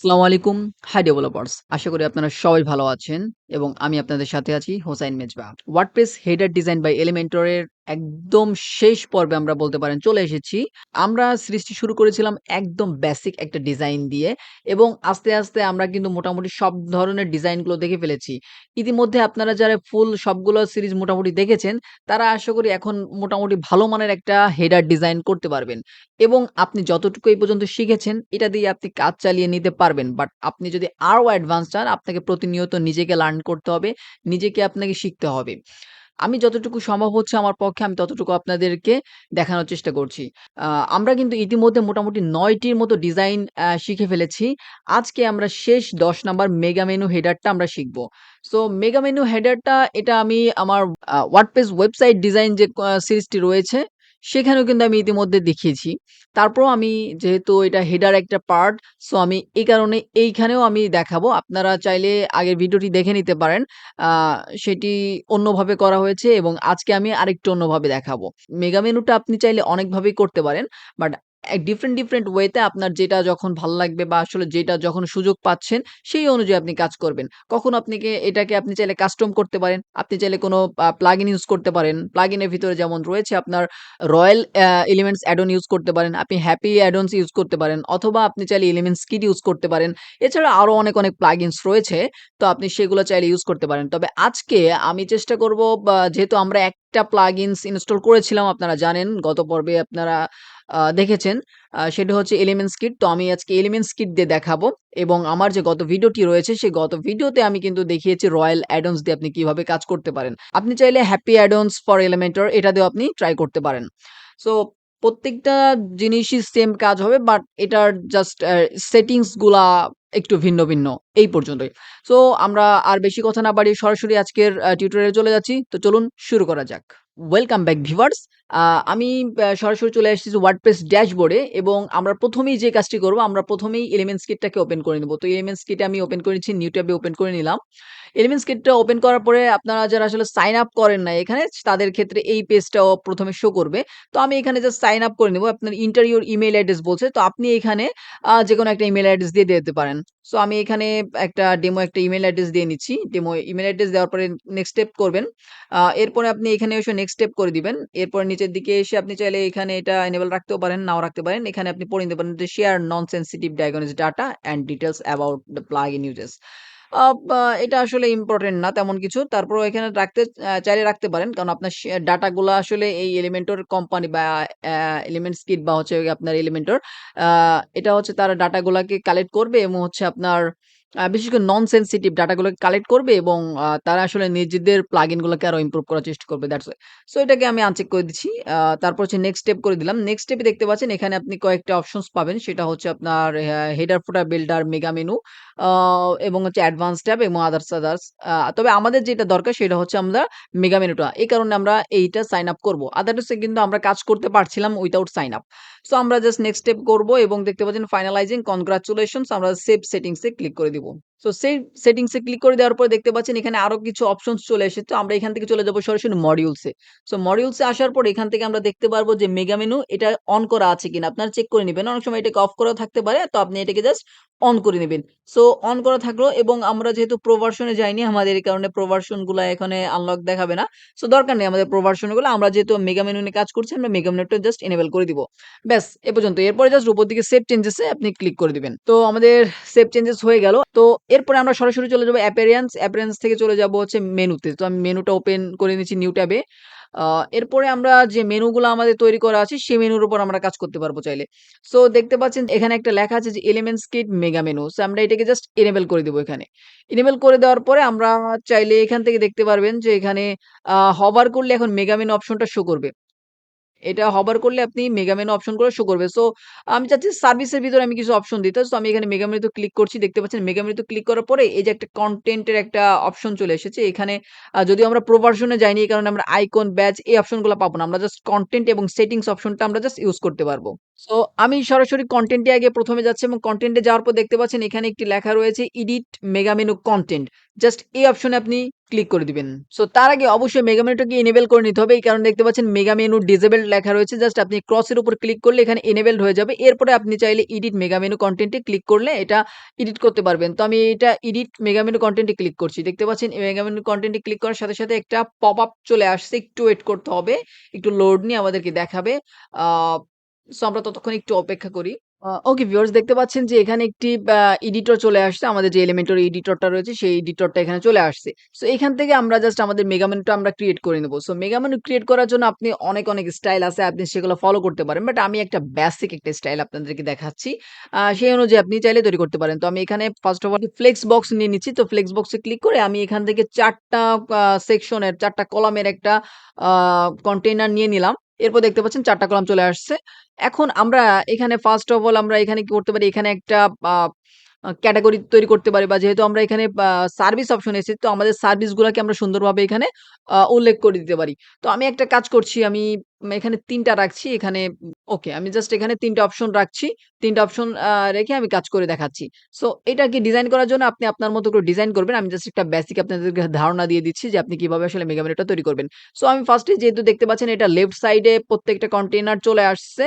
আসসালামু আলাইকুম। High developers. আশা করি আপনারা সবাই ভালো আছেন এবং আমি আপনাদের সাথে আছি Hossain Mezba. WordPress header design by Elementor এর একদম শেষ পর্বে আমরা বলতে পারেন চলে এসেছি। আমরা সিরিজটি শুরু করেছিলাম একদম বেসিক একটা ডিজাইন দিয়ে এবং আস্তে, আস্তে আমরা কিন্তু মোটামুটি সব ধরনের ডিজাইনগুলো দেখে ফেলেছি। ইতিমধ্যে আপনারা যারা ফুল সবগুলো সিরিজ মোটামুটি দেখেছেন, তারা আশা করি এখন মোটামুটি ভালো মানের একটা হেডার ডিজাইন করতে পারবেন। এবং আপনি যতটুকু এই পর্যন্ত শিখেছেন, এটা দিয়ে আপনি কাজ চালিয়ে নিতে পারবেন। বাট আপনি যদি আরো অ্যাডভান্স চান, আপনাকে প্রতিনিয়ত নিজেকে লার্ন করতে হবে। নিজেকে আপনাকে শিখতে হবে। আমি যতটুকু সম্ভব হচ্ছে আমার পক্ষে আমি ততটুকু আপনাদেরকে দেখানোর চেষ্টা করছি। আ আমরা কিন্তু ইতিমধ্যে মোটামুটি ৯ টির মতো ডিজাইন শিখে ফেলেছি। আজকে আমরা শেষ ১০ নাম্বার মেগা মেনু হেডারটা আমরা শিখব। সো মেগা মেনু হেডারটা এটা আমি আমার ওয়ার্ডপ্রেস ওয়েবসাইট ডিজাইন যে সিরিজটি রয়েছে, সেখানেও কিন্তু আমি ইতিমধ্যে দেখিয়েছি। তারপরেও আমি যেহেতু এটা হেডার একটা পার্ট, সো আমি এই কারণে এইখানেও আমি দেখাবো। আপনারা চাইলে আগের ভিডিওটি দেখে নিতে পারেন। আ সেটি অন্যভাবে করা হয়েছে এবং আজকে আমি আরেকটু অন্যভাবে দেখাবো। মেগা মেনুটা আপনি চাইলে অনেকভাবেই করতে পারেন। বাট ডিফারেন্ট ওয়েতে আপনার যেটা যখন ভাল লাগবে বা আসলে যেটা যখন সুযোগ পাচ্ছেন, সেই অনুযায়ী আপনি কাজ করবেন। কখনো এটাকে আপনি চাইলে কাস্টম করতে পারেন। আপনি চাইলে কোনো প্লাগইন ইউজ করতে পারেন। প্লাগইনের ভিতরে যেমন রয়েছে আপনার royal elements add on use করতে পারেন। আপনি হ্যাপি অ্যাড অনস ইউজ করতে পারেন। অথবা আপনি চাইলে এলিমেন্টস কিট ইউজ করতে পারেন। এছাড়া আরো অনেক প্লাগইনস রয়েছে। তো আপনি সেগুলো চাইলে ইউজ করতে পারেন। তবে আজকে আমি চেষ্টা করব যেহেতু আমরা একটা প্লাগইনস ইনস্টল করেছিলাম আপনারা জানেন গত পর্বে আপনারা দেখেছেন। সেটা হচ্ছে এলিমেন্টস কিট। তো আমি আজকে এলিমেন্টস কিট দিয়ে দেখাবো এবং আমার যে গত ভিডিওটি রয়েছে সেই গত ভিডিওতে আমি কিন্তু দেখিয়েছি রয়াল অ্যাডন্স দিয়ে আপনি কিভাবে কাজ করতে পারেন। আপনি চাইলে হ্যাপি অ্যাডন্স ফর এলিমেন্টর এটা দিয়েও আপনি ট্রাই করতে পারেন। সো প্রত্যেকটা জিনিসই সেম কাজ হবে বাট এটার জাস্ট সেটিংস গুলা একটু ভিন্ন এই পর্যন্তই। সো আমরা আর বেশি কথা না বাড়িয়ে সরাসরি আজকের টিউটোরিয়ালে চলে যাচ্ছি। তো চলুন শুরু করা যাক। Welcome back viewers. আ আমি সরাসরি চলে এসেছি ওয়ার্ডপ্রেস ড্যাশবোর্ডে এবং আমরা ১ম এই যে কাজটি করব আমরা ১ম এই এলিমেন্টস কিটটাকে ওপেন করে নিব। তো এলিমেন্টস কিট আমি ওপেন করে নিচ্ছি। নিউ ট্যাবে ওপেন করে নিলাম। এলিমেন্টস কিটটা ওপেন করার পরে আপনারা যারা আসলে সাইন আপ করেন নাই এখানে তাদের ক্ষেত্রে এই পেজটাও ১ম এ শো করবে। তো আমি এখানে জাস্ট সাইন আপ করে নিব। আপনার এন্টার ইউর ইমেইল অ্যাড্রেস বলছে। তো আপনি এখানে যেকোনো একটা ইমেইল অ্যাড্রেস দিয়ে দিতে পারেন। সো আমি এখানে ডেমো একটা ইমেইল অ্যাড্রেস দিয়ে নিচ্ছি। ডেমো ইমেইল অ্যাড্রেস দেওয়ার পরে নেক্সট স্টেপ করবেন। এরপরে আপনি এখানে এসে নেক্সট স্টেপ করে দিবেন। এরপর নিচের দিকে এসে আপনি চাইলে এখানে এটা এনেবল রাখতেও পারেন, নাও রাখতে পারেন। এখানে আপনি পড়ে নিতে পারেন যে share non sensitive diagnose data and details about the plug-in uses. বা এটা আসলে ইম্পোর্টেন্ট না তেমন কিছু। তারপরেও এখানে চাইলে রাখতে পারেন। কারণ আপনার ডাটাগুলা আসলে এই এলিমেন্টর কোম্পানি বা এলিমেন্টস কিট বা হচ্ছে আপনার এলিমেন্টর আ এটা হচ্ছে তারা ডাটাগুলাকে কালেক্ট করবে এবং হচ্ছে আপনার বিশেষ করে নন সেনসিটিভ ডাটাগুলোকে কালেক্ট করবে এবং তারা আসলে নিজেদের প্লাগইন গুলোকে আরো ইমপ্রুভ করার চেষ্টা করবে। That's why. সো এটাকে আমি আনচেক করে দিচ্ছি। তারপর হচ্ছে নেক্সট স্টেপ করে দিলাম। নেক্সট স্টেপে দেখতে পাচ্ছেন এখানে আপনি কয়েকটা অপশনস পাবেন। সেটা হচ্ছে আপনার হেডার, ফুটার, বিল্ডার, মেগা মেনু আ এবং হচ্ছে অ্যাডভান্স ট্যাব এবং আদার্স। তবে আমাদের যেটা দরকার সেটা হচ্ছে আমরা মেগা মেনুটা। এই কারণে আমরা এইটা সাইন আপ করব। আদারস এ কিন্তু আমরা কাজ করতে পারছিলাম উইথআউট সাইন আপ। সো আমরা জাস্ট নেক্সট স্টেপ করব এবং দেখতে পাচ্ছেন ফাইনালাইজিং কনগ্রাচুলেশনস আমরা সেভ সেটিংস এ ক্লিক করে দিব। সো সেভ সেটিংস এ ক্লিক করে দেওয়ার পরে দেখতে পাচ্ছেন এখানে আরো কিছু অপশনস চলে এসেছে। তো আমরা এখান থেকে চলে যাব সরাসরি মডিউলস এ। সো মডিউলস এ আসার পর এখান থেকে আমরা দেখতে পারবো যে মেগা মেনু এটা অন করা আছে কিনা। আপনারা চেক করে নিবেন। অনেক সময় এটাকে অফ করাও থাকতে পারে। তো আপনি এটাকে জাস্ট অন করে নিবেন। সো অন করা থাকলো এবং আমরা যেহেতু প্রো ভার্শন এ যাইনি আমাদের এই কারণে প্রো ভার্শন গুলা এখানে আনলক দেখাবে না। সো দরকার নেই আমাদের প্রো ভার্শন গুলো। আমরা যেহেতু মেগা মেনু নিয়ে কাজ করছি আমরা মেগা মেনুটা জাস্ট এনেবল করে দিব। ব্যাস এ পর্যন্ত। এরপরে জাস্ট উপর দিকে সেভ চেঞ্জেস এ আপনি ক্লিক করে দিবেন। তো আমাদের সেভ চেঞ্জেস হয়ে গেল। তো এরপরে আমরা সরাসরি চলে যাব অ্যাপিয়ারেন্স। অ্যাপিয়ারেন্স থেকে চলে যাব হচ্ছে মেনুতে। তো আমি মেনুটা ওপেন করে নিচ্ছি নিউ ট্যাবে। এরপরে আমরা যে মেনুগুলো আমাদের তৈরি করা আছে সেই মেনুর উপর আমরা কাজ করতে পারবো চাইলে। সো দেখতে পাচ্ছেন এখানে একটা লেখা আছে যে elements kit mega menu. So আমরা এটাকে জাস্ট এনেবল করে দিব এখানে। এনেবল করে দেওয়ার পরে আমরা চাইলে এখান থেকে দেখতে পারবেন যে এখানে হভার করলে এখন মেগা মেনু অপশনটা শো করবে। এটা হভার করলে আপনি মেগা মেনু অপশনগুলো শো করবে। সো আমি চাচ্ছি সার্ভিসের ভিতরে আমি কিছু অপশন দিতে। সো আমি এখানে মেগা মেনুতে ক্লিক করছি। দেখতে পাচ্ছেন মেগা মেনুতে ক্লিক করার পরে এই যে একটা কনটেন্ট এর একটা অপশন চলে এসেছে। এখানে যদিও আমরা প্রো ভার্শন এ যাইনি এই কারণে আমরা আইকন, ব্যাজ এই অপশনগুলো পাবো না। আমরা জাস্ট কনটেন্ট এবং সেটিংস অপশনটা আমরা জাস্ট ইউজ করতে পারবো। সো আমি সরাসরি কনটেন্টে আগে ১ম এ যাচ্ছি এবং কনটেন্টে যাওয়ার পর দেখতে পাচ্ছেন এখানে একটি লেখা রয়েছে edit mega menu content. Just এই অপশনে আপনি ক্লিক করে দিবেন। সো তার আগে অবশ্যই মেগা মেনুটাকে এনেবল করে নিতে হবে। এই কারণে দেখতে পাচ্ছেন মেগা মেনু ডিসেবলড লেখা রয়েছে। জাস্ট আপনি ক্রসের উপর ক্লিক করলে এখানে এনেবলড হয়ে যাবে। এরপরে আপনি চাইলে এডিট মেগা মেনু কনটেন্টে ক্লিক করলে এটা এডিট করতে পারবেন। তো আমি এটা এডিট মেগা মেনু কনটেন্টে ক্লিক করছি। দেখতে পাচ্ছেন মেগা মেনু কনটেন্টে ক্লিক করার সাথে, সাথে একটা পপআপ চলে আসছে। একটু ওয়েট করতে হবে। একটু লোড নিয়ে আমাদেরকে দেখাবে। আ সো আমরা ততক্ষণ একটু অপেক্ষা করি। ওকে ভিউয়ার্স দেখতে পাচ্ছেন যে এখানে একটি এডিটর চলে আসছে। আমাদের যে এলিমেন্টর এডিটরটা রয়েছে সেই এডিটরটা এখানে চলে আসছে। সো এখান থেকে আমরা জাস্ট আমাদের মেগা মেনুটা আমরা ক্রিয়েট করে নেব। সো মেগা মেনু ক্রিয়েট করার জন্য আপনি অনেক স্টাইল আছে। আপনি সেগুলো ফলো করতে পারেন। বাট আমি একটা বেসিক একটা স্টাইল আপনাদেরকে দেখাচ্ছি। সেই অনুযায়ী আপনি চাইলে তৈরি করতে পারেন। তো আমি এখানে first of all flex box নিয়ে নিচ্ছি। তো ফ্লেক্স বক্সে ক্লিক করে আমি এখান থেকে ৪ টা সেকশনের ৪ টা কলামের একটা আ কন্টেইনার নিয়ে নিলাম। এরপর দেখতে পাচ্ছেন ৪ টা কলাম চলে আসছে। এখন আমরা এখানে ফার্স্ট অফ অল আমরা এখানে কি করতে পারি? এখানে একটা আ আ ক্যাটেগরি তৈরি করতে পারি বা যেহেতু আমরা এখানে সার্ভিস অপশন এসেছি তো আমাদের সার্ভিস গুলাকে আমরা সুন্দরভাবে এখানে উল্লেখ করে দিতে পারি। তো আমি একটা কাজ করছি আমি এখানে ৩ টা রাখছি। এখানে ওকে আমি জাস্ট এখানে ৩ টা অপশন রাখছি। ৩ টা অপশন রেখে আমি কাজ করে দেখাচ্ছি। সো এটাকে ডিজাইন করার জন্য আপনি আপনার মতো করে ডিজাইন করবেন। আমি জাস্ট একটা বেসিক আপনাদেরকে ধারণা দিয়ে দিচ্ছি যে আপনি কিভাবে আসলে মেগা মেনুটা তৈরি করবেন। সো আমি ফার্স্ট এ যেহেতু দেখতে পাচ্ছেন এটা লেফট সাইডে প্রত্যেকটা কন্টেইনার চলে আসছে।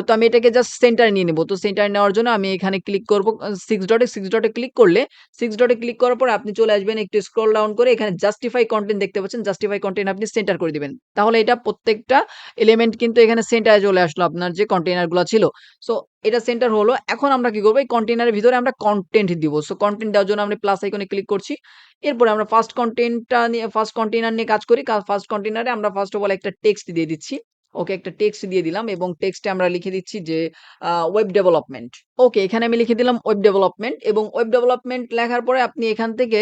তো আমি এটাকে জাস্ট সেন্টারে নিয়ে নিব। তো সেন্টারে নেওয়ার জন্য আমি এখানে ক্লিক করব 6 ডটে ক্লিক করলে 6 ডটে ক্লিক করার পর আপনি চলে আসবেন একটু স্ক্রল ডাউন করে এখানে জাস্টিফাই কনটেন্ট দেখতে পাচ্ছেন। জাস্টিফাই কনটেন্ট আপনি সেন্টার করে দিবেন। তাহলে এটা প্রত্যেকটা এলিমেন্ট কিন্তু এখানে সেন্টারে চলে আসলো আপনার যে কন্টেইনার গুলা ছিল। সো এটা সেন্টার হলো। এখন আমরা কি করব? এই কন্টেইনারের ভিতরে আমরা কনটেন্ট দিব। সো কনটেন্ট দেওয়ার জন্য আমরা প্লাস আইকনে ক্লিক করছি। এরপরে আমরা ফার্স্ট কন্টেইনার নিয়ে কাজ করি। ফার্স্ট কন্টেইনারে আমরা ফার্স্ট অফ অল একটা টেক্সট দিয়ে দিচ্ছি। ওকে একটা টেক্সট দিয়ে দিলাম এবং টেক্সটে আমরা লিখে দিচ্ছি যে ওয়েব ডেভেলপমেন্ট। ওকে এখানে আমি লিখে দিলাম ওয়েব ডেভেলপমেন্ট এবং ওয়েব ডেভেলপমেন্ট লেখার পরে আপনি এখান থেকে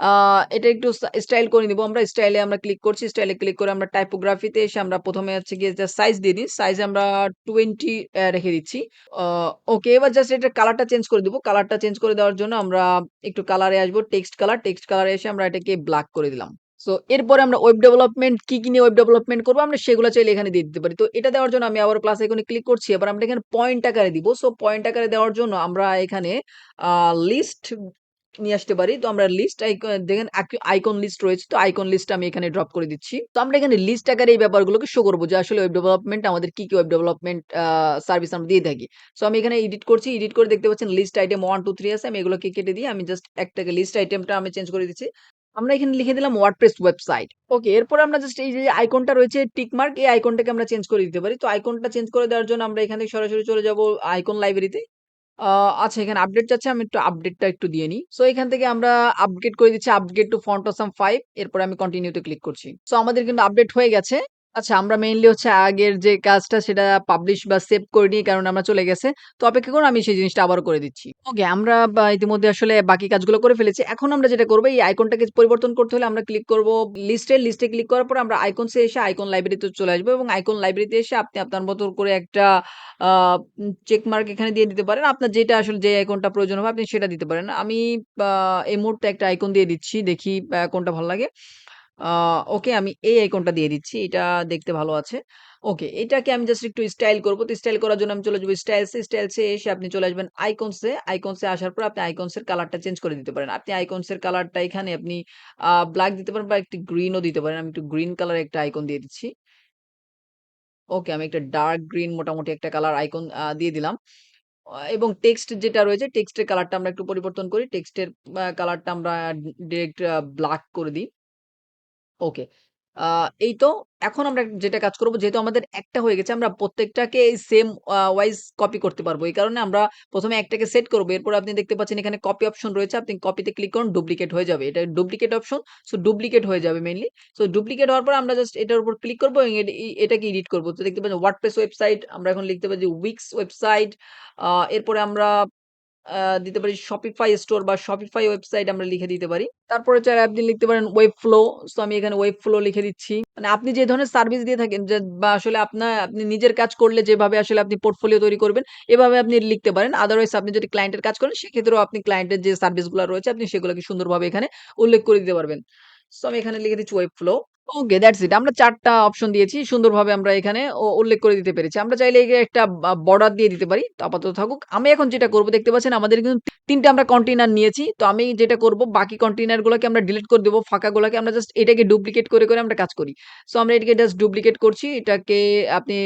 আ এটা একটু স্টাইল করে নিব আমরা। স্টাইলে আমরা ক্লিক করছি। স্টাইলে ক্লিক করে আমরা টাইপোগ্রাফিতে এসে আমরা ১ম এ হচ্ছে গিয়ে জাস্ট সাইজ দিয়ে দিই। সাইজ আমরা 20 রেখে দিচ্ছি। আ ওকে এবার জাস্ট এটার কালারটা চেঞ্জ করে দিব। কালারটা চেঞ্জ করে দেওয়ার জন্য আমরা একটু কালারে আসবো। টেক্সট কালার, টেক্সট কালারে এসে আমরা এটাকে ব্লাক করে দিলাম। সো এরপরে আমরা ওয়েব ডেভেলপমেন্ট কি নিয়ে ওয়েব ডেভেলপমেন্ট করব আমরা সেগুলো চাইলে এখানে দিয়ে দিতে পারি। তো এটা দেওয়ার জন্য আমি আবার প্লাস আইকনে ক্লিক করছি। এবার আমরা এখানে পয়েন্ট আকারে দিব। সো পয়েন্ট আকারে দেওয়ার জন্য আমরা এখানে আ লিস্ট নিয়ে আসতে পারি। তো আমরা লিস্ট দেখেন আইকন লিস্ট রয়েছে। তো আইকন লিস্ট আমি এখানে ড্রপ করে দিচ্ছি। তো আমরা এখানে লিস্ট আকারে এই ব্যাপারগুলোকে শো করব যে আসলে ওয়েব ডেভেলপমেন্ট আমাদের কি ওয়েব ডেভেলপমেন্ট সার্ভিস আমরা দিয়ে থাকি। সো আমি এখানে এডিট করছি। এডিট করে দেখতে পাচ্ছেন লিস্ট আইটেম 1, 2, 3 আছে। আমি এগুলোকে কেটে দিয়ে আমি জাস্ট একটাকে লিস্ট আইটেমটা আমি চেঞ্জ করে দিচ্ছি। আমরা এখানে লিখে দিলাম ওয়ার্ডপ্রেস ওয়েবসাইট। ওকে এরপরে আমরা জাস্ট এই যে আইকনটা রয়েছে টিক মার্ক এই আইকনটাকে আমরা চেঞ্জ করে দিতে পারি। তো আইকনটা চেঞ্জ করে দেওয়ার জন্য আমরা এখান থেকে সরাসরি চলে যাব আইকন লাইব্রেরিতে। আ আচ্ছা এখানে আপডেট চাচ্ছে আমি একটু আপডেটটা একটু দিয়ে নিই। সো এখান থেকে আমরা আপগ্রেড করে দিচ্ছি আপগ্রেড টু ফন্ট অসাম 5 এরপরে আমি কন্টিনিউ তে ক্লিক করছি। সো আমাদের কিন্তু আপডেট হয়ে গেছে। আচ্ছা আমরা মেইনলি হচ্ছে আগের যে কাজটা সেটা পাবলিশ বা সেভ করে নিই কারণ আমরা চলে গেছে। তো অপেক্ষা করুন আমি সেই জিনিসটা আবারও করে দিচ্ছি। ওকে আমরা ইতিমধ্যে আসলে বাকি কাজগুলো করে ফেলেছি। এখন আমরা যেটা করব এই আইকনটাকে পরিবর্তন করতে হলে আমরা ক্লিক করব লিস্টে ক্লিক করার পর আমরা আইকনস এ এসে আইকন লাইব্রেরিতে চলে আসবো এবং আইকন লাইব্রেরিতে এসে আপনি আপনার মতো করে একটা আ চেক মার্ক এখানে দিয়ে দিতে পারেন। আপনার যেটা আসলে যে আইকনটা প্রয়োজন হবে আপনি সেটা দিতে পারেন। আমি আ এই মুহূর্তে একটা আইকন দিয়ে দিচ্ছি। দেখি কোনটা ভাল লাগে। আ ওকে আমি এই আইকনটা দিয়ে দিচ্ছি। এটা দেখতে ভালো আছে। ওকে এটাকে আমি জাস্ট একটু স্টাইল করব। তো স্টাইল করার জন্য আমি চলে যাব স্টাইলস এ এসে আপনি চলে আসবেন আইকনস এ আসার পর আপনি আইকনস এর কালারটা চেঞ্জ করে দিতে পারেন। আপনি আইকনস এর কালারটা এখানে আপনি ব্লাক দিতে পারেন বা একটু গ্রিন ও দিতে পারেন। আমি একটু গ্রিন কালার একটা আইকন দিয়ে দিচ্ছি। ওকে আমি একটা ডার্ক গ্রিন মোটামুটি একটা কালার আইকন দিয়ে দিলাম। এবং টেক্সট যেটা রয়েছে টেক্সটের কালারটা আমরা একটু পরিবর্তন করি। টেক্সটের কালারটা আমরা ডিরেক্ট ব্লাক করে দিই। ওকে। আ এই তো এখন আমরা যেটা কাজ করব যেহেতু আমাদের একটা হয়ে গেছে আমরা প্রত্যেকটাকে এই সেম ওয়াইজ কপি করতে পারবো। এই কারণে আমরা ১ম এ একটাকে সেট করব। এরপর আপনি দেখতে পাচ্ছেন এখানে কপি অপশন রয়েছে। আপনি কপিতে ক্লিক করুন ডুপ্লিকেট হয়ে যাবে। এটা ডুপ্লিকেট অপশন। সো ডুপ্লিকেট হয়ে যাবে মেইনলি। সো ডুপ্লিকেট হওয়ার পর আমরা জাস্ট এটার উপর ক্লিক করব এবং এটাকে এডিট করব। তো দেখতে পাচ্ছেন ওয়ার্ডপ্রেস ওয়েবসাইট আমরা এখন লিখতে পারি যে উইক্স ওয়েবসাইট। আ এরপরে আমরা আ দিতে পারি Shopify স্টোর বা Shopify ওয়েবসাইট আমরা লিখে দিতে পারি। তারপরে চাইলে আপনি লিখতে পারেন Webflow। সো আমি এখানে Webflow লিখে দিচ্ছি। মানে আপনি যে ধরনের সার্ভিস দিয়ে থাকেন যে বা আসলে আপনি নিজের কাজ করলে যেভাবে আসলে আপনি পোর্টফোলিও তৈরি করবেন, এভাবে আপনি লিখতে পারেন। আদারওয়াইজ আপনি যদি ক্লায়েন্টের কাজ করেন সেক্ষেত্রেও আপনি ক্লায়েন্টের যে সার্ভিস গুলা রয়েছে আপনি সেগুলোকে সুন্দরভাবে এখানে উল্লেখ করে দিতে পারবেন। সো আমি এখানে লিখে দিচ্ছি Webflow। Okay, that's it. আমরা ৪ টা অপশন দিয়েছি। সুন্দরভাবে আমরা এখানে উল্লেখ করে দিতে পেরেছি। আমরা চাইলে একে একটা বর্ডার দিয়ে দিতে পারি। তো আপাতত থাকুক। আমি এখন যেটা করব দেখতে পাচ্ছেন আমাদের কিন্তু ৩ টা আমরা কন্টেইনার নিয়েছি। তো আমি যেটা করব বাকি কন্টেইনার গুলোকে আমরা ডিলিট করে দেব। ফাঁকাগুলোকে আমরা জাস্ট এটাকে ডুপ্লিকেট করে আমরা কাজ করি। সো আমরা এটাকে জাস্ট ডুপ্লিকেট করছি। এটাকে আপনি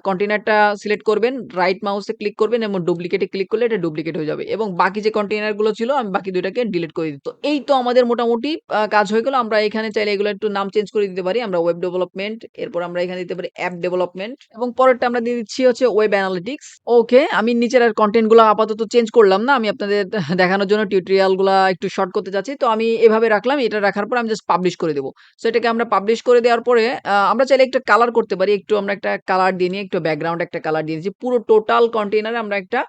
কন্টেইনারটা সিলেক্ট করবেন, রাইট মাউসে ক্লিক করবেন এবং ডুপ্লিকেটে ক্লিক করলে এটা ডুপ্লিকেট হয়ে যাবে। এবং বাকি যে কন্টেইনার গুলো ছিল আমি বাকি ২ টাকে ডিলিট করে দিই। তো এই তো আমাদের মোটামুটি কাজ হয়ে গেল। আমরা এখানে চাইলে এগুলো একটু নাম চেঞ্জ করে দিতে পারি। আমরা ওয়েব ডেভেলপমেন্ট, এরপর আমরা এখানে দিতে পারি অ্যাপ ডেভেলপমেন্ট এবং পরেরটা আমরা দিয়ে দিচ্ছি হচ্ছে ওয়েব অ্যানালিটিক্স। ওকে, আমি নিচের আর কনটেন্ট গুলা আপাতত চেঞ্জ করলাম না। আমি আপনাদের দেখানোর জন্য টিউটোরিয়াল গুলা একটু শর্ট করতে যাচ্ছি। তো আমি এভাবে রাখলাম। এটা রাখার পর আমি জাস্ট পাবলিশ করে দেব। সো এটাকে আমরা পাবলিশ করে দেওয়ার পরে আমরা চাইলে একটা কালার করতে পারি। একটু আমরা একটা কালার দিয়ে নিই, একটু ব্যাকগ্রাউন্ড একটা কালার দিয়ে দিচ্ছি। পুরো টোটাল কন্টেইনারে আমরা একটা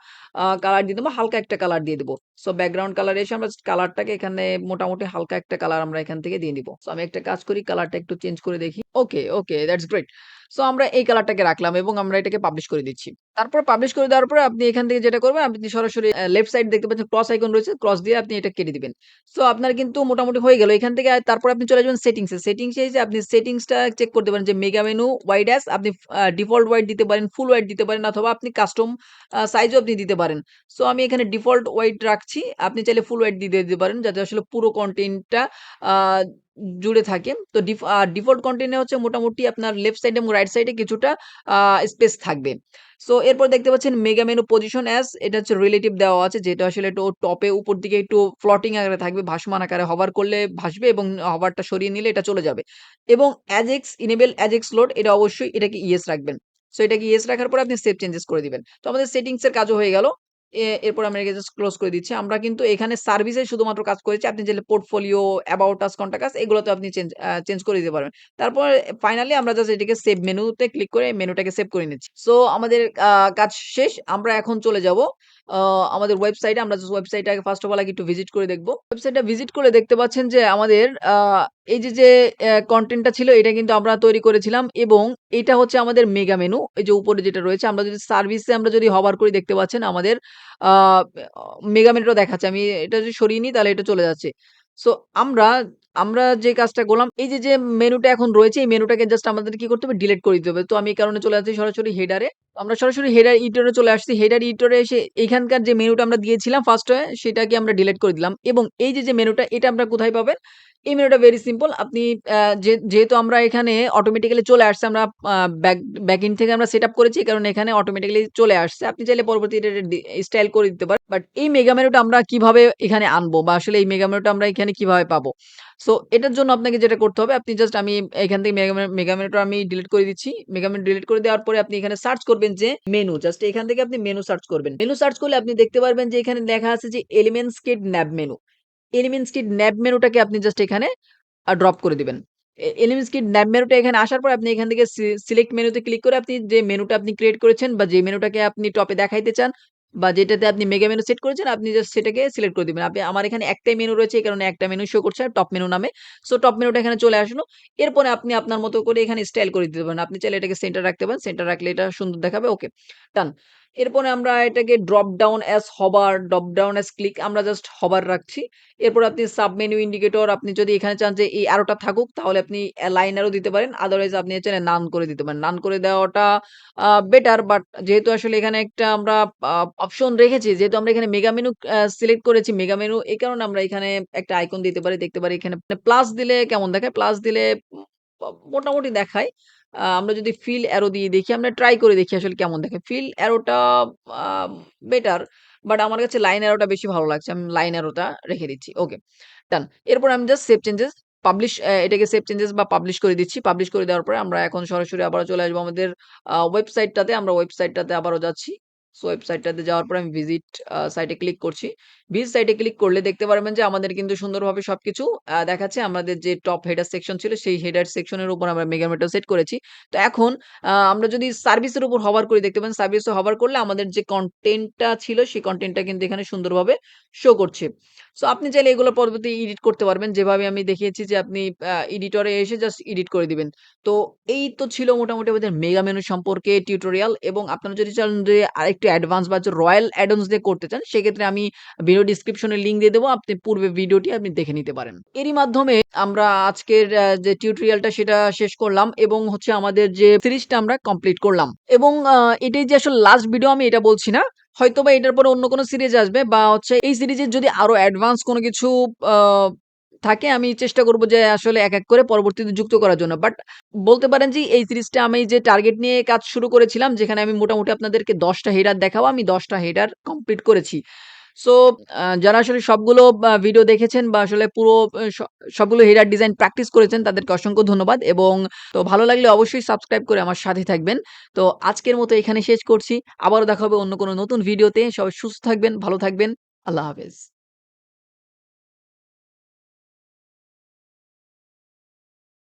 কালার দিয়ে দেবো, হালকা একটা কালার দিয়ে দেবো। সো ব্যাকগ্রাউন্ড কালার এসে আমরা কালারটাকে এখানে মোটামুটি হালকা একটা কালার আমরা এখান থেকে দিয়ে দিব। সো আমি একটা কাজ করি, কালারটা একটু চেঞ্জ করে দেখি। ওকে, ওকে, দ্যাটস গ্রেট। সো আমরা এই কালারটাকে রাখলাম এবং আমরা এটাকে পাবলিশ করে দিচ্ছি। তারপর পাবলিশ করে দেওয়ার পরে আপনি এখান থেকে যেটা করবেন, আপনি সরাসরি লেফট সাইড দেখতে পাচ্ছেন ক্রস আইকন রয়েছে, ক্রস দিয়ে আপনি এটা কেটে দিবেন। সো আপনার কিন্তু মোটামুটি হয়ে গেল। এখান থেকে তারপর আপনি চলে যাবেন সেটিংসে। সেটিংসে এসে আপনি সেটিংসটা চেক করতে পারেন যে মেগা মেনু ওয়াইড অ্যাজ আপনি ডিফল্ট ওয়াইড দিতে পারেন, ফুল ওয়াইড দিতে পারেন অথবা আপনি কাস্টম সাইজও আপনি দিতে পারেন। সো আমি এখানে ডিফল্ট ওয়াইড রাখছি। আপনি চাইলে ফুল ওয়াইড দিয়ে দিতে পারেন যাতে আসলে পুরো কনটেন্টটা আ জুড়ে থাকে। তো ডিফল্ট কনটেন্ট এ হচ্ছে মোটামুটি আপনার লেফট সাইড এবং রাইট সাইডে কিছুটা আ স্পেস থাকবে। সো এরপর দেখতে পাচ্ছেন মেগা মেনু পজিশন অ্যাজ এটা হচ্ছে রিলেটিভ দেওয়া আছে যেটা আসলে একটু টপে উপর দিকে একটু ফ্লোটিং আকারে থাকবে, ভাসমান আকারে হভার করলে ভাসবে এবং হভারটা সরিয়ে নিলে এটা চলে যাবে। এবং অ্যাজেক্স ইনেবল অ্যাজেক্স লোড এটা অবশ্যই এটাকে ইয়েস রাখবেন। সো এটাকে ইয়েস রাখার পরে আপনি সেভ চেঞ্জেস করে দিবেন। তো আমাদের সেটিংস এর কাজও হয়ে গেল। এরপর আমরা এটাকে জাস্ট ক্লোজ করে দিচ্ছি। আমরা কিন্তু এখানে সার্ভিসে শুধুমাত্র কাজ করেছি। আপনি চাইলে পোর্টফোলিও, অ্যাবাউট আস, কনট্যাক্ট আস এগুলোতে আপনি চেঞ্জ করে দিতে পারবেন। তারপর ফাইনালি আমরা জাস্ট এটাকে সেভ মেনুতে ক্লিক করে মেনুটাকে সেভ করে নিচ্ছি। সো আমাদের কাজ শেষ। আমরা এখন চলে যাব আ আমাদের ওয়েবসাইটে। আমরা জাস্ট ওয়েবসাইটটাকে ফার্স্ট অফ অল আগে একটু ভিজিট করে দেখব। ওয়েবসাইটটা ভিজিট করে দেখতে পাচ্ছেন যে আমাদের এই যে কনটেন্টটা ছিল এটা কিন্তু আমরা তৈরি করেছিলাম এবং এটা হচ্ছে আমাদের মেগা মেনু। এই যে উপরে যেটা রয়েছে আমরা যদি সার্ভিসে আমরা যদি হভার করি দেখতে পাচ্ছেন আমাদের আ মেগা মেনুটা দেখাচ্ছে। আমি এটা যদি সরিয়ে নিই তাহলে এটা চলে যাচ্ছে। সো আমরা আমরা যে কাজটা করলাম এই যে মেনুটা এখন রয়েছে এই মেনুটাকে জাস্ট আমাদের কি করতে হবে ডিলিট করে দিতে হবে। তো আমি এই কারণে চলে যাচ্ছি সরাসরি হেডারে। আমরা সরাসরি হেডার এডিটরে চলে আসছি। হেডার এডিটরে এসে এখানকার যে মেনুটা আমরা দিয়েছিলাম ফার্স্ট এ সেটাকে আমরা ডিলিট করে দিলাম এবং এই যে মেনুটা এটা আপনারা কোথায় পাবেন? এই মেনুটা ভেরি সিম্পল। আপনি যেহেতু আমরা এখানে অটোমেটিক্যালি চলে আসছে আমরা আ ব্যাকএন্ড থেকে আমরা সেটআপ করেছি। কারণ এখানে অটোমেটিক্যালি চলে আসছে। আপনি চাইলে পরবর্তীতে এটা স্টাইল করে দিতে পারেন। বাট এই মেগা মেনুটা আমরা কিভাবে এখানে আনবো বা আসলে এই মেগা মেনুটা আমরা এখানে কিভাবে পাবো? সো এটার জন্য আপনাকে যেটা করতে হবে আপনি জাস্ট আমি এখান থেকে মেগা মেনুটা আমি ডিলিট করে দিচ্ছি। মেগা মেনু ডিলিট করে দেওয়ার পরে আপনি এখানে সার্চ করবেন যে মেনু। জাস্ট এখান থেকে আপনি মেনু সার্চ করবেন। মেনু সার্চ করলে আপনি দেখতে পারবেন যে এখানে লেখা আছে যে elements kit nav menu. Elements kit nav মেনুটাকে আপনি জাস্ট এখানে ড্রপ করে দিবেন। এলিমেন্টস কিট ন্যাব মেনুটা এখানে আসার পর আপনি এখান থেকে সিলেক্ট মেনুতে ক্লিক করে আপনি যে মেনুটা আপনি ক্রিয়েট করেছেন বা যে মেনুটাকে আপনি টপে দেখাইতে চান বা যেটাতে আপনি মেগা মেনু সেট করেছেন আপনি জাস্ট সেটাকে সিলেক্ট করে দিবেন। আমার এখানে একটাই মেনু রয়েছে এই কারণে একটা মেনু শো করছে টপ মেনু নামে। সো টপ মেনুটা এখানে চলে আসলো। এরপরে আপনি আপনার মতো করে এখানে স্টাইল করে দিতে পারেন। আপনি চাইলে এটাকে সেন্টার রাখতে পারেন। সেন্টার রাখলে এটা সুন্দর দেখাবে। ওকে, ডান। এরপরে আমরা এটাকে drop down as hover, drop down as click আমরা জাস্ট হভার রাখছি। এরপর আপনি সাব মেনু ইন্ডিকেটর আপনি যদি এখানে চান যে এই অ্যারোটা থাকুক তাহলে আপনি লাইন অ্যারো দিতে পারেন। আদারওয়াইজ আপনি চাইলে নান করে দিতে পারেন। নান করে দেওয়াটা বেটার বাট যেহেতু আসলে এখানে একটা আমরা আ অপশন রেখেছি, যেহেতু আমরা এখানে মেগা মেনু সিলেক্ট করেছি মেগা মেনু এই কারণে আমরা এখানে একটা আইকন দিতে পারি। দেখতে পারি এখানে প্লাস দিলে কেমন দেখায়? প্লাস দিলে উম মোটামুটি দেখায়। আমরা যদি ফিল অ্যারো দিয়ে দেখি, আমরা ট্রাই করে দেখি আসলে কেমন দেখে। ফিল অ্যারোটা আ বেটার। বাট আমার কাছে লাইন অ্যারোটা বেশি ভালো লাগছে। আমি লাইন অ্যারোটা রেখে দিচ্ছি। ওকে, ডান। এরপর আমি জাস্ট সেভ চেঞ্জেস পাবলিশ এটাকে সেভ চেঞ্জেস বা পাবলিশ করে দিচ্ছি। পাবলিশ করে দেওয়ার পরে আমরা এখন সরাসরি আবারও চলে আসবো আমাদের ওয়েবসাইটটাতে। আমরা ওয়েবসাইটটাতে আবারও যাচ্ছি। সো ওয়েবসাইটটাতে যাওয়ার পরে আমি ভিজিট সাইটে ক্লিক করছি। ভিজিট সাইটে ক্লিক করলে দেখতে পারবেন যে আমাদের কিন্তু সুন্দরভাবে সবকিছু দেখাচ্ছে। আমাদের যে টপ হেডার সেকশন ছিল সেই হেডার সেকশনের উপর আমরা মেগা মেটা সেট করেছি। তো এখন আমরা যদি সার্ভিসের উপর হভার করি দেখতে পাবেন সার্ভিসে হভার করলে আমাদের যে কনটেন্টটা ছিল সেই কনটেন্টটা কিন্তু এখানে সুন্দরভাবে শো করছে। সো আপনি চাইলে এগুলো পরবর্তী এডিট করতে পারবেন। যেভাবে আমি দেখিয়েছি যে আপনি এডিটরে এসে জাস্ট এডিট করে দিবেন। তো এই তো ছিল মোটামুটি আমাদের মেগা মেনু সম্পর্কে টিউটোরিয়াল এবং আপনারা যদি চান যে আরেকটু অ্যাডভান্স বা রয়াল অ্যাড অনস দিয়ে করতে চান সেক্ষেত্রে আমি ভিডিও ভিডিও ডেসক্রিপশনে লিংক দিয়ে দেবো। আপনি পূর্বে ভিডিওটি আপনি দেখে নিতে পারেন। এরই মাধ্যমে আমরা আজকের যে টিউটোরিয়ালটা সেটা শেষ করলাম এবং হচ্ছে আমাদের যে সিরিজটা আমরা কমপ্লিট করলাম। এবং এটাই যে আসলে লাস্ট ভিডিও আমি এটা বলছি না। হয়তোবা এটার পরে অন্য কোনো সিরিজ আসবে বা হচ্ছে এই সিরিজের যদি আরো অ্যাডভান্স কোনো কিছু আ থাকে আমি চেষ্টা করব যে আসলে এক, এক করে পরবর্তীতে যুক্ত করার জন্য। বাট বলতে পারেন যে এই সিরিজটা আমি যে টার্গেট নিয়ে কাজ শুরু করেছিলাম যেখানে আমি মোটামুটি আপনাদেরকে ১০ টা হেডার দেখাবো, আমি ১০ টা হেডার কমপ্লিট করেছি। সো যারা আসলে সবগুলো ভিডিও দেখেছেন বা আসলে পুরো সবগুলো হেডার ডিজাইন প্র্যাকটিস করেছেন তাদেরকে অসংখ্য ধন্যবাদ এবং তো ভালো লাগলে অবশ্যই সাবস্ক্রাইব করে আমার সাথে থাকবেন। তো আজকের মতো এখানে শেষ করছি। আবারও দেখা হবে অন্য কোনো নতুন ভিডিওতে। সবাই সুস্থ থাকবেন, ভালো থাকবেন। আল্লাহ হাফেজ।